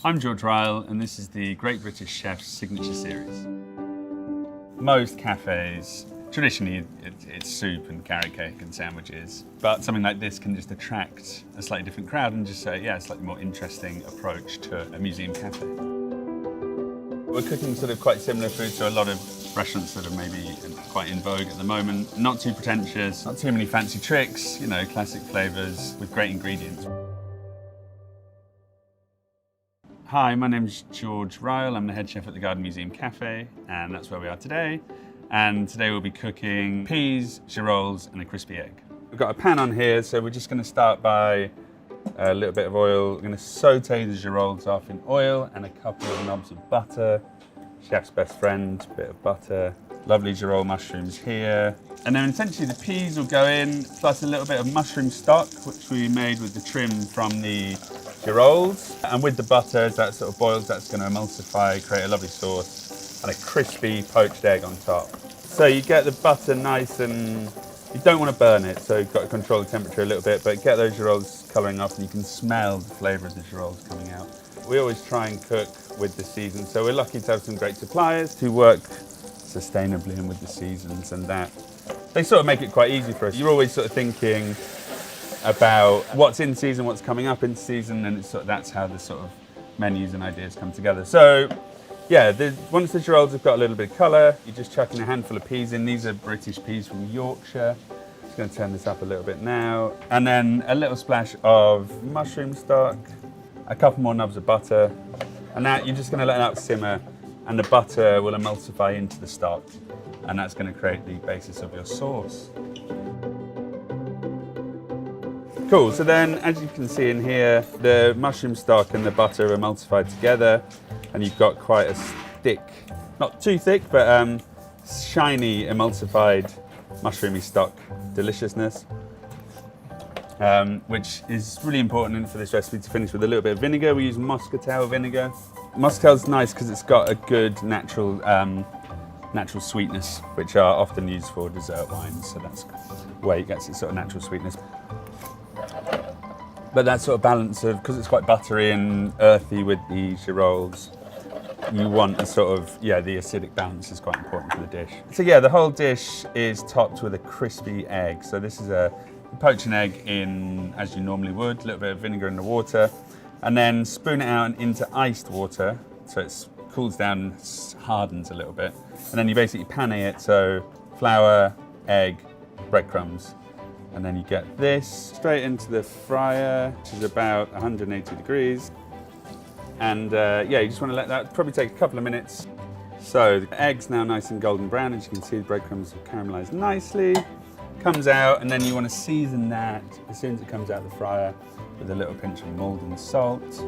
I'm George Ryle, and this is the Great British Chef's Signature Series. Most cafes, traditionally it's soup and carrot cake and sandwiches, but something like this can just attract a slightly different crowd and just say, yeah, a slightly more interesting approach to a museum cafe. We're cooking sort of quite similar food to a lot of restaurants that are maybe quite in vogue at the moment. Not too pretentious, not too many fancy tricks, you know, classic flavors with great ingredients. Hi, my name's George Ryle. I'm the head chef at the Garden Museum Cafe, and that's where we are today. And today we'll be cooking peas, girolles, and a crispy egg. We've got a pan on here, so we're just going to start by a little bit of oil. We're going to saute the girolles off in oil and a couple of knobs of butter. Chef's best friend, bit of butter. Lovely girolle mushrooms here. And then essentially the peas will go in, plus a little bit of mushroom stock, which we made with the trim from the girolles. And with the butter, as that sort of boils, that's going to emulsify, create a lovely sauce, and a crispy poached egg on top. So you get the butter nice and, you don't want to burn it, so you've got to control the temperature a little bit, but get those girolles colouring off and you can smell the flavour of the girolles coming out. We always try and cook with the seasons, so we're lucky to have some great suppliers who work sustainably and with the seasons, and that they sort of make it quite easy for us. You're always sort of thinking about what's in season, what's coming up in season, and it's sort of, that's how the sort of menus and ideas come together. So yeah, once the girolles have got a little bit of colour, you just chuck in a handful of peas in. These are British peas from Yorkshire. Just going to turn this up a little bit now. And then a little splash of mushroom stock, a couple more knobs of butter, and that you're just going to let that simmer, and the butter will emulsify into the stock, and that's going to create the basis of your sauce. Cool, so then as you can see in here, the mushroom stock and the butter are emulsified together, and you've got quite a thick, not too thick, but shiny emulsified mushroomy stock deliciousness, which is really important for this recipe to finish with a little bit of vinegar. We use muscatel vinegar. Muscatel's nice because it's got a good natural sweetness, which are often used for dessert wines, so that's where it gets its sort of natural sweetness. But that sort of balance of, because it's quite buttery and earthy with the girolles, you want a sort of, yeah, the acidic balance is quite important for the dish. So yeah, the whole dish is topped with a crispy egg. So this is you poach an egg in, as you normally would, a little bit of vinegar in the water, and then spoon it out into iced water, so it cools down and hardens a little bit. And then you basically pane it, so flour, egg, breadcrumbs, and then you get this straight into the fryer, which is about 180 degrees. And yeah, you just want to let that probably take a couple of minutes. So the egg's now nice and golden brown, as you can see the breadcrumbs have caramelized nicely. Comes out, and then you want to season that as soon as it comes out of the fryer with a little pinch of Maldon salt.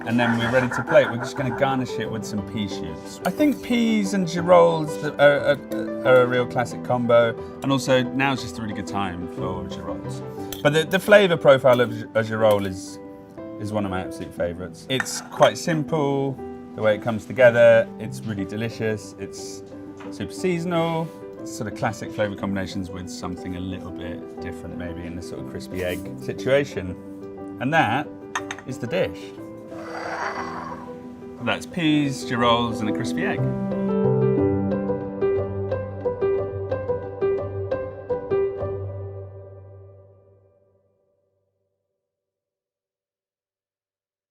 And then we're ready to plate. We're just going to garnish it with some pea shoots. I think peas and girolles are a real classic combo, and also now's just a really good time for girolles. But the flavour profile of a girolle is one of my absolute favourites. It's quite simple, the way it comes together. It's really delicious. It's super seasonal. Sort of classic flavour combinations with something a little bit different, maybe in the sort of crispy egg situation. And that is the dish. That's peas, girolles, and a crispy egg.